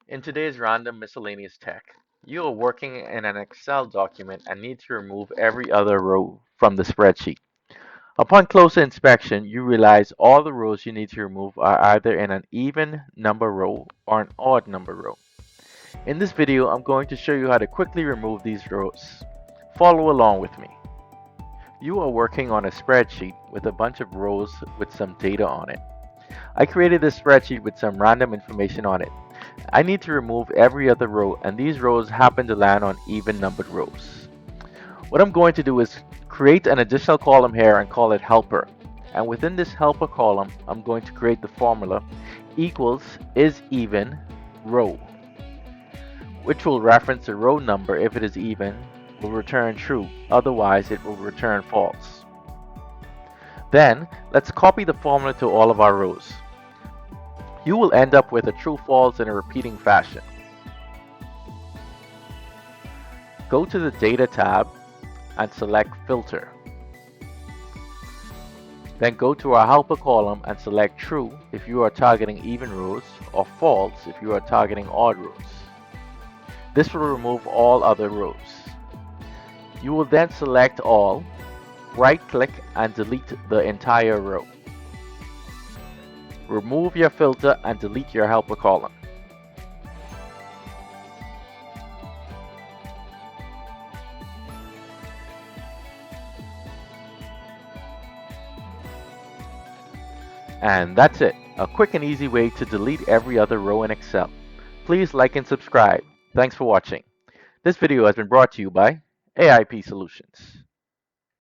In today's random miscellaneous tech, you are working in an Excel document and need to remove every other row from the spreadsheet. Upon closer inspection, you realize all the rows you need to remove are either in an even number row or an odd number row. In this video, I'm going to show you how to quickly remove these rows. Follow along with me. You are working on a spreadsheet with a bunch of rows with some data on it. I created this spreadsheet with some random information on it. I need to remove every other row, and these rows happen to land on even numbered rows. What I'm going to do is create an additional column here and call it helper. And within this helper column, I'm going to create the formula equals is even row, which will reference the row number. If it is even, will return true, otherwise it will return false. Then let's copy the formula to all of our rows. You will end up with a true false in a repeating fashion. Go to the Data tab and select Filter. Then go to our helper column and select True if you are targeting even rows or False if you are targeting odd rows. This will remove all other rows. You will then select All, right-click and delete the entire row. Remove your filter and delete your helper column. And that's it, a quick and easy way to delete every other row in Excel. Please like and subscribe. Thanks for watching. This video has been brought to you by AIP Solutions.